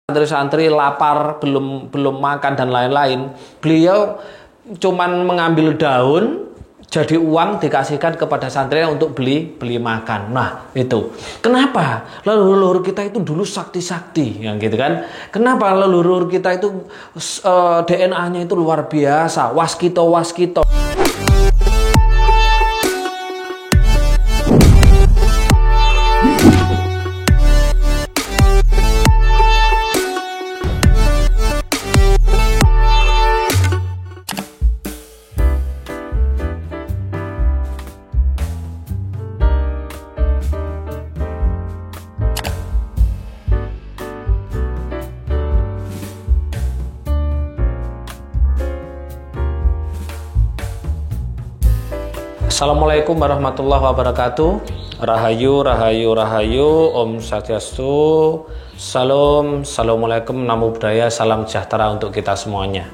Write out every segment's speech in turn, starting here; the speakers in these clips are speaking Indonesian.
santri-santri lapar, belum makan dan lain-lain, beliau cuman mengambil daun jadi uang dikasihkan kepada santrinya untuk beli makan. Nah, itu. Kenapa? Leluhur kita itu dulu sakti-sakti, yang gitu kan? Kenapa leluhur kita itu DNA-nya itu luar biasa, waskito. Assalamualaikum warahmatullahi wabarakatuh. Rahayu, Om Swastiastu. Salam, Assalamualaikum, Namo Buddhaya, salam sejahtera untuk kita semuanya.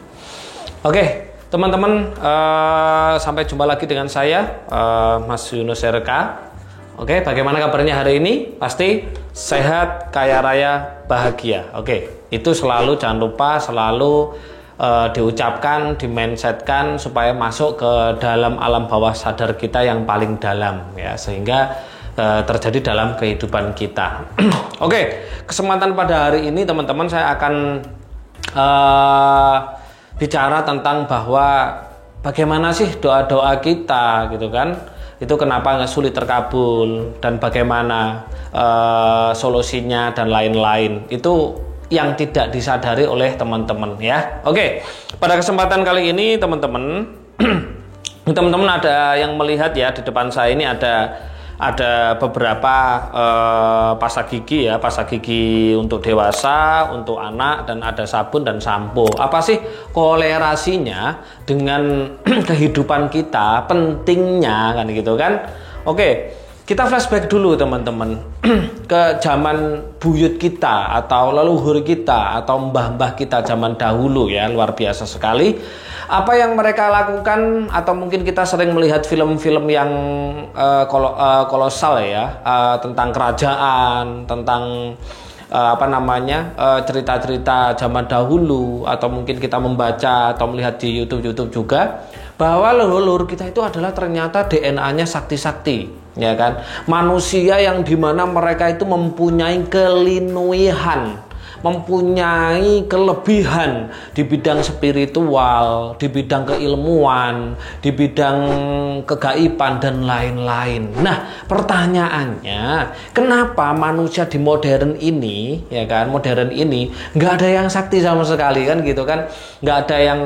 Oke, teman-teman, sampai jumpa lagi dengan saya, Mas Yunus RK. Oke, bagaimana kabarnya hari ini? Pasti sehat, kaya raya, bahagia. Oke, itu selalu, jangan lupa selalu diucapkan, dimindsetkan supaya masuk ke dalam alam bawah sadar kita yang paling dalam, ya, sehingga terjadi dalam kehidupan kita. Oke, kesempatan pada hari ini teman-teman saya akan bicara tentang bahwa bagaimana sih doa-doa kita, gitu kan? Itu kenapa nggak sulit terkabul dan bagaimana solusinya dan lain-lain. Itu yang tidak disadari oleh teman-teman, ya. Oke, pada kesempatan kali ini teman-teman teman-teman ada yang melihat, ya, di depan saya ini ada beberapa pasta gigi, ya, pasta gigi untuk dewasa, untuk anak, dan ada sabun dan sampo. Apa sih kolerasinya dengan kehidupan kita, pentingnya kan, gitu kan? Oke, kita flashback dulu teman-teman ke zaman buyut kita atau leluhur kita atau mbah-mbah kita zaman dahulu, ya, luar biasa sekali. Apa yang mereka lakukan, atau mungkin kita sering melihat film-film yang kolosal, ya, tentang kerajaan, tentang cerita-cerita zaman dahulu, atau mungkin kita membaca atau melihat di YouTube juga bahwa leluhur kita itu adalah ternyata DNA-nya sakti-sakti, ya kan? Manusia yang dimana mereka itu mempunyai kelinuihan, mempunyai kelebihan di bidang spiritual, di bidang keilmuan, di bidang kegaiban dan lain-lain. Nah, pertanyaannya, kenapa manusia di modern ini, ya kan, modern ini nggak ada yang sakti sama sekali, kan, gitu kan? Nggak ada yang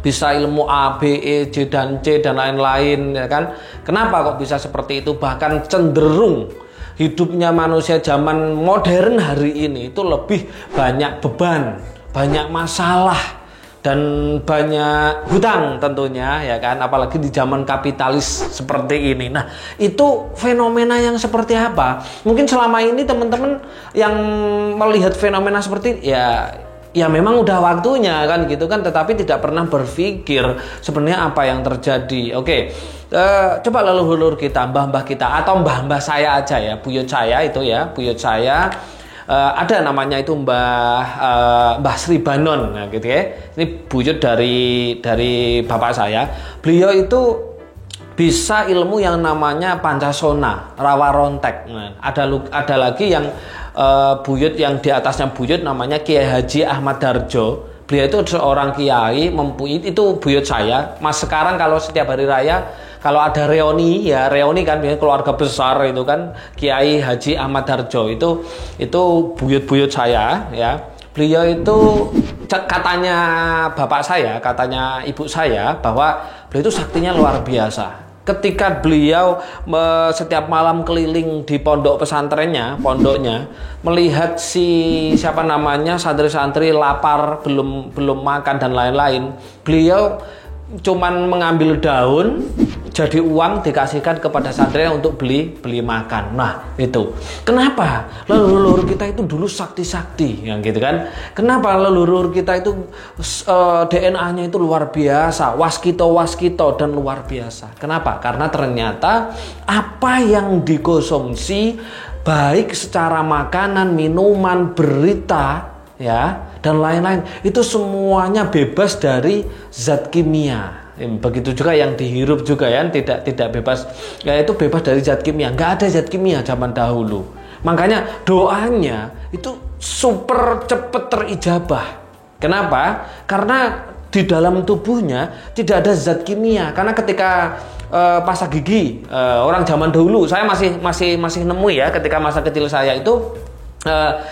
bisa ilmu A, B, E, C, dan C dan lain-lain, ya kan? Kenapa kok bisa seperti itu? Bahkan cenderung hidupnya manusia zaman modern hari ini itu lebih banyak beban, banyak masalah, dan banyak hutang tentunya, ya kan? Apalagi di zaman kapitalis seperti ini. Nah, itu fenomena yang seperti apa? Mungkin selama ini teman-teman yang melihat fenomena seperti ini, ya memang udah waktunya, kan, gitu kan, tetapi tidak pernah berpikir sebenarnya apa yang terjadi. Oke, coba leluhur kita, mbah-mbah kita, atau mbah-mbah saya aja, ya, buyut saya itu, ya, buyut saya ada namanya itu Mbah Sri Banon, nah, gitu, ya. Ini buyut dari bapak saya. Beliau itu bisa ilmu yang namanya Pancasona, Rawa Rontek. Nah, ada lagi yang buyut yang di atasnya buyut namanya Kiai Haji Ahmad Darjo. Beliau itu seorang kiai, itu buyut saya. Mas sekarang kalau setiap hari raya, kalau ada reuni, ya, reuni kan keluarga besar itu kan Kiai Haji Ahmad Darjo itu buyut saya, ya. Beliau itu katanya bapak saya, katanya ibu saya, bahwa beliau itu saktinya luar biasa. Ketika beliau setiap malam keliling di pondok pesantrennya, pondoknya, melihat santri-santri lapar, belum makan dan lain-lain, beliau cuman mengambil daun jadi uang dikasihkan kepada santrinya untuk beli makan. Nah, itu. Kenapa? Leluhur kita itu dulu sakti-sakti, yang gitu kan? Kenapa leluhur kita itu DNA-nya itu luar biasa, waskito dan luar biasa. Kenapa? Karena ternyata apa yang dikonsumsi baik secara makanan, minuman, berita, ya, dan lain-lain. Itu semuanya bebas dari zat kimia. Begitu juga yang dihirup juga ya, tidak bebas, ya itu bebas dari zat kimia. Nggak ada zat kimia zaman dahulu. Makanya doanya itu super cepet terijabah. Kenapa? Karena di dalam tubuhnya tidak ada zat kimia. Karena ketika pasta gigi orang zaman dahulu, saya masih nemu ya, ketika masa kecil saya itu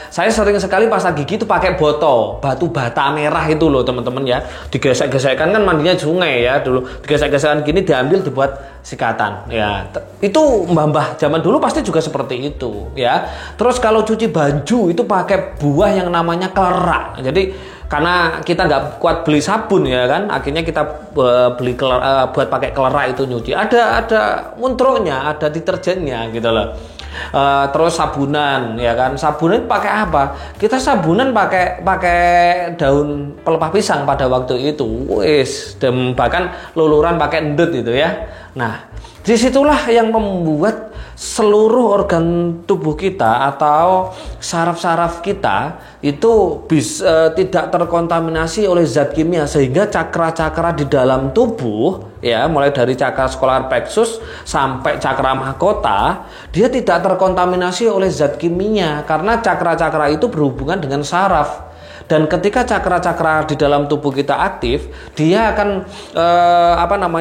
saya sering sekali pasta gigi itu pakai batu bata merah itu loh teman-teman ya, digesek-gesekkan, kan mandinya sungai ya dulu, digesek-gesekkan gini diambil dibuat sikatan ya. Itu mbah-mbah zaman dulu pasti juga seperti itu ya. Terus kalau cuci baju itu pakai buah yang namanya kelera. Jadi karena kita nggak kuat beli sabun ya kan, akhirnya kita beli buat pakai kelera itu nyuci. Ada muntroknya, ada deterjennya gitu loh. Terus sabunan ya kan, sabunan pakai apa? Kita sabunan pakai daun pelepah pisang pada waktu itu, dan bahkan luluran pakai endut itu ya. Nah, disitulah yang membuat seluruh organ tubuh kita atau saraf-saraf kita itu tidak terkontaminasi oleh zat kimia, sehingga cakra-cakra di dalam tubuh ya, mulai dari cakra skolar plexus sampai cakra mahkota, dia tidak terkontaminasi oleh zat kimia karena cakra-cakra itu berhubungan dengan saraf. Dan ketika cakra-cakra di dalam tubuh kita aktif, dia akan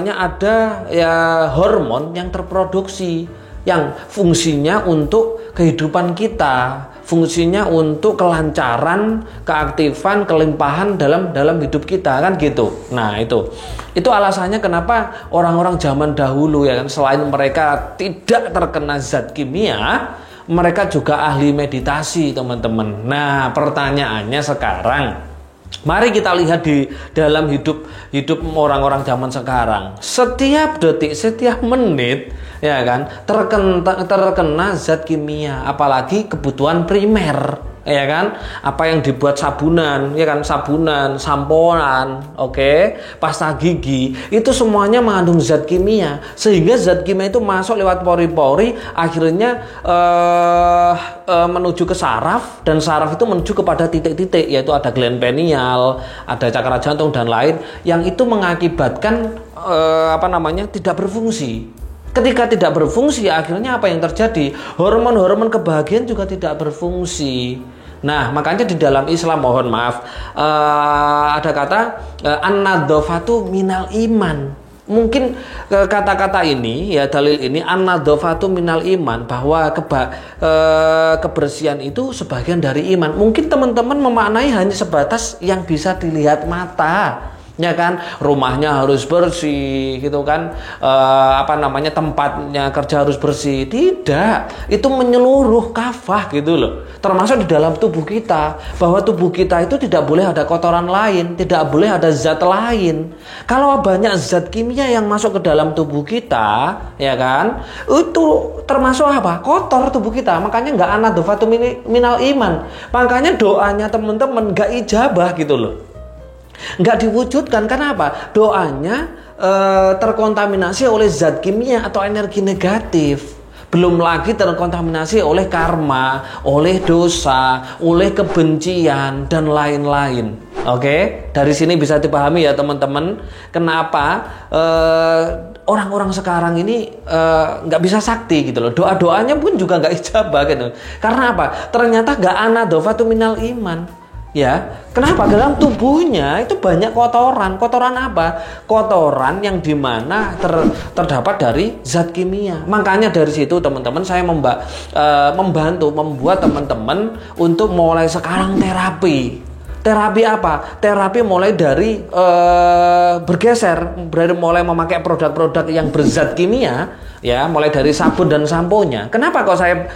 ada ya hormon yang terproduksi, yang fungsinya untuk kehidupan kita, fungsinya untuk kelancaran, keaktifan, kelimpahan dalam hidup kita kan gitu. Nah, itu alasannya kenapa orang-orang zaman dahulu ya kan, selain mereka tidak terkena zat kimia, mereka juga ahli meditasi, teman-teman. Nah, pertanyaannya sekarang, mari kita lihat di dalam hidup orang-orang zaman sekarang. Setiap detik, setiap menit, ya kan, terkena zat kimia, apalagi kebutuhan primer, ya kan, apa yang dibuat sabunan, ya kan, sabunan, sampoan, pasta gigi, itu semuanya mengandung zat kimia, sehingga zat kimia itu masuk lewat pori-pori, akhirnya menuju ke saraf, dan saraf itu menuju kepada titik-titik, yaitu ada gland pineal, ada cakra jantung dan lain, yang itu mengakibatkan tidak berfungsi. Ketika tidak berfungsi, akhirnya apa yang terjadi? Hormon-hormon kebahagiaan juga tidak berfungsi. Nah, makanya di dalam Islam, mohon maaf, ada kata an-nadhafatu minal iman. Mungkin kata-kata ini ya, dalil ini an-nadhafatu minal iman, bahwa kebersihan itu sebagian dari iman. Mungkin teman-teman memaknai hanya sebatas yang bisa dilihat mata, ya kan, rumahnya harus bersih gitu kan, tempatnya kerja harus bersih. Tidak, itu menyeluruh kafah gitu loh, termasuk di dalam tubuh kita, bahwa tubuh kita itu tidak boleh ada kotoran lain, tidak boleh ada zat lain. Kalau banyak zat kimia yang masuk ke dalam tubuh kita, ya kan, itu termasuk apa? Kotor tubuh kita. Makanya nggak an-nadhafatu minal iman, makanya doanya teman-teman nggak ijabah gitu loh, nggak diwujudkan. Karena apa? Doanya terkontaminasi oleh zat kimia atau energi negatif. Belum lagi terkontaminasi oleh karma, oleh dosa, oleh kebencian, dan lain-lain. Dari sini bisa dipahami ya teman-teman, kenapa orang-orang sekarang ini nggak bisa sakti gitu loh. Doa-doanya pun juga nggak ijabah gitu. Karena apa? Ternyata nggak an-nadhafatu minal iman. Ya, kenapa? Dalam tubuhnya itu banyak kotoran. Kotoran apa? Kotoran yang dimana terdapat dari zat kimia. Makanya dari situ teman-teman, saya membantu membuat teman-teman untuk mulai sekarang terapi. Terapi apa? Terapi mulai dari bergeser, mulai memakai produk-produk yang berzat kimia, ya, mulai dari sabun dan samponya. Kenapa kok saya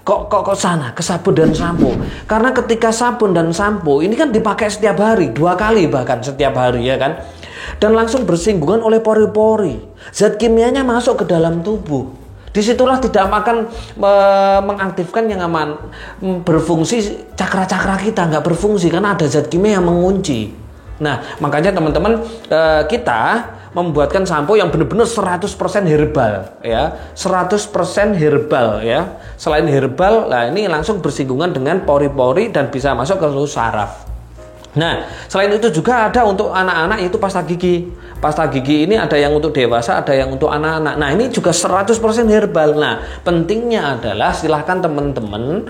kok sana ke sabun dan sampo? Karena ketika sabun dan sampo ini kan dipakai setiap hari, 2 kali bahkan setiap hari, ya kan, dan langsung bersinggungan oleh pori-pori, zat kimianya masuk ke dalam tubuh. Disitulah tidak akan mengaktifkan yang aman, berfungsi cakra-cakra kita nggak berfungsi karena ada zat kimia yang mengunci. Nah, makanya teman-teman kita membuatkan sampo yang benar-benar 100% herbal ya. 100% herbal ya. Selain herbal, nah ini langsung bersinggungan dengan pori-pori dan bisa masuk ke seluruh saraf. Nah, selain itu juga ada untuk anak-anak yaitu pasta gigi. Pasta gigi ini ada yang untuk dewasa, ada yang untuk anak-anak. Nah, ini juga 100% herbal. Nah, pentingnya adalah silahkan teman-teman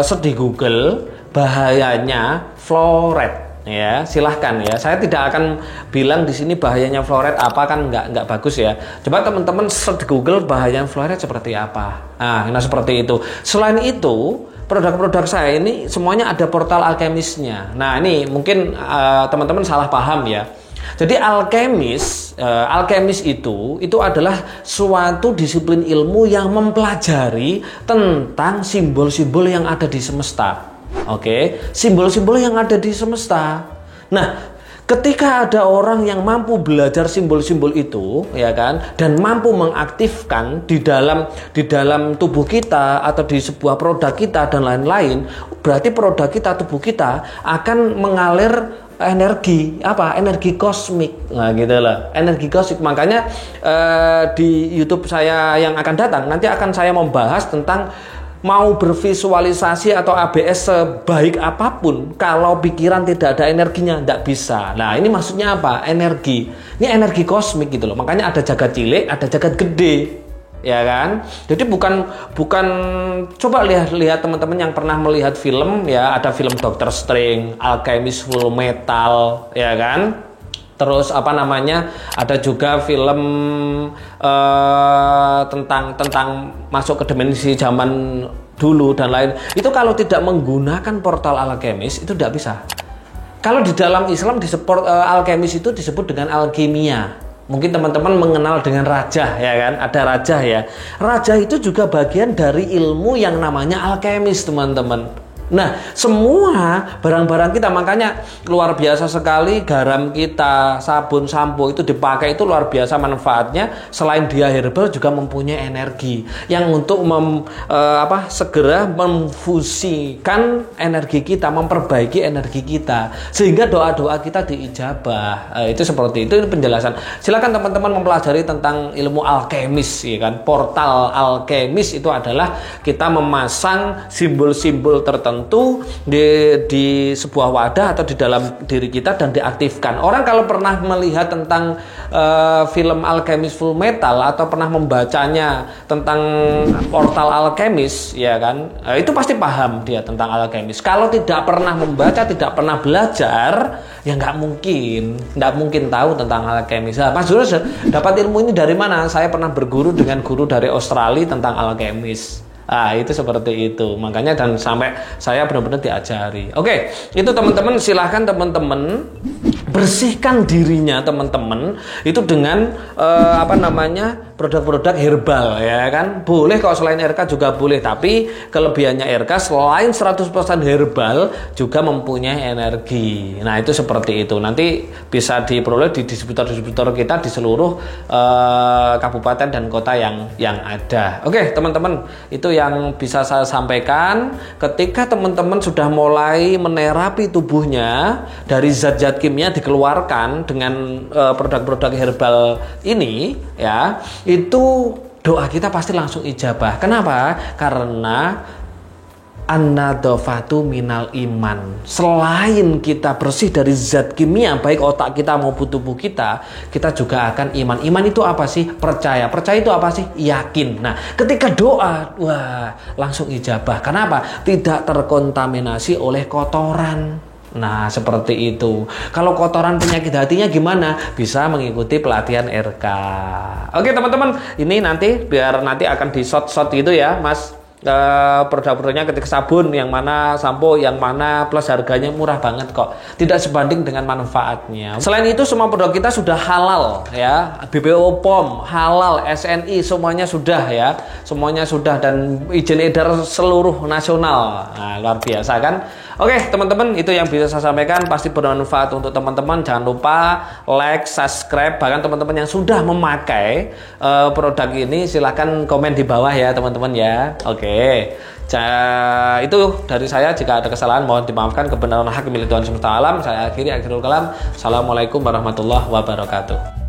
search di Google bahayanya fluoride. Ya, silahkan ya. Saya tidak akan bilang di sini bahayanya fluoride apa, kan nggak bagus ya. Coba teman-teman search di Google bahayanya fluoride seperti apa. Nah, seperti itu. Selain itu, produk-produk saya ini semuanya ada portal alkemisnya. Nah, ini mungkin teman-teman salah paham ya. Jadi alkemis itu adalah suatu disiplin ilmu yang mempelajari tentang simbol-simbol yang ada di semesta. Oke, simbol-simbol yang ada di semesta. Nah, ketika ada orang yang mampu belajar simbol-simbol itu, ya kan, dan mampu mengaktifkan di dalam tubuh kita atau di sebuah produk kita dan lain-lain, berarti produk kita, tubuh kita akan mengalir energi energi kosmik. Nah, gitu loh, energi kosmik. Makanya di YouTube saya yang akan datang nanti akan saya membahas tentang mau bervisualisasi atau ABS sebaik apapun, kalau pikiran tidak ada energinya, tidak bisa. Nah, ini maksudnya apa? Energi. Ini energi kosmik gitu loh. Makanya ada jagat cilik, ada jagat gede. Ya kan? Jadi bukan coba lihat teman-teman yang pernah melihat film ya, ada film Doctor Strange, Alchemist Full Metal, ya kan? Terus ada juga film tentang masuk ke dimensi zaman dulu dan lain. Itu kalau tidak menggunakan portal alkemis itu tidak bisa. Kalau di dalam Islam alkemis itu disebut dengan alkimia. Mungkin teman-teman mengenal dengan raja, ya kan? Ada raja ya. Raja itu juga bagian dari ilmu yang namanya alkemis, teman-teman. Nah, semua barang-barang kita, makanya luar biasa sekali garam kita, sabun, sampo itu dipakai itu luar biasa manfaatnya. Selain dia herbal juga mempunyai energi yang untuk segera memfusikan energi kita, memperbaiki energi kita sehingga doa-doa kita diijabah. Itu seperti itu, ini penjelasan. Silakan teman-teman mempelajari tentang ilmu alkemis, ya kan? Portal alkemis itu adalah kita memasang simbol-simbol tertentu di sebuah wadah atau di dalam diri kita dan diaktifkan. Orang kalau pernah melihat tentang film Alchemist Full Metal atau pernah membacanya tentang portal alkemis, ya kan, itu pasti paham dia tentang alkemis. Kalau tidak pernah membaca, tidak pernah belajar, ya nggak mungkin tahu tentang alkemis. Nah, Mas Jules dapat ilmu ini dari mana? Saya pernah berguru dengan guru dari Australia tentang alkemis. Itu seperti itu. Makanya dan sampai saya benar-benar diajari. Oke, itu teman-teman, silahkan teman-teman bersihkan dirinya teman-teman itu dengan produk-produk herbal, ya kan. Boleh kok, selain RK juga boleh, tapi kelebihannya RK selain 100% herbal juga mempunyai energi. Nah, itu seperti itu. Nanti bisa diperoleh di distributor-distributor kita di seluruh kabupaten dan kota yang ada. Oke, teman-teman, itu yang bisa saya sampaikan. Ketika teman-teman sudah mulai menerapi tubuhnya dari zat-zat kimia dikeluarkan dengan produk-produk herbal ini, ya, itu doa kita pasti langsung ijabah. Kenapa? Karena an-nadhafatu minal iman. Selain kita bersih dari zat kimia baik otak kita maupun tubuh kita juga akan iman. Iman itu apa sih? Percaya. Percaya itu apa sih? Yakin. Nah, ketika doa, wah, langsung ijabah. Kenapa? Tidak terkontaminasi oleh kotoran. Nah, seperti itu. Kalau kotoran penyakit hatinya gimana? Bisa mengikuti pelatihan RK. Oke, teman-teman, ini biar nanti akan di shot gitu ya, Mas. Produk-produknya, ketika sabun yang mana, sampo yang mana, plus harganya murah banget kok, tidak sebanding dengan manfaatnya. Selain itu semua produk kita sudah halal ya, BPO POM halal, SNI semuanya sudah dan izin edar seluruh nasional. Nah, luar biasa kan. Oke, teman-teman, itu yang bisa saya sampaikan, pasti bermanfaat untuk teman-teman. Jangan lupa like, subscribe, bahkan teman-teman yang sudah memakai produk ini silahkan komen di bawah ya, teman-teman ya. Oke. Itu dari saya. Jika ada kesalahan mohon dimaafkan. Kebenaran hak milik Tuhan semesta alam. Saya akhiri, akhirul kalam. Assalamualaikum warahmatullahi wabarakatuh.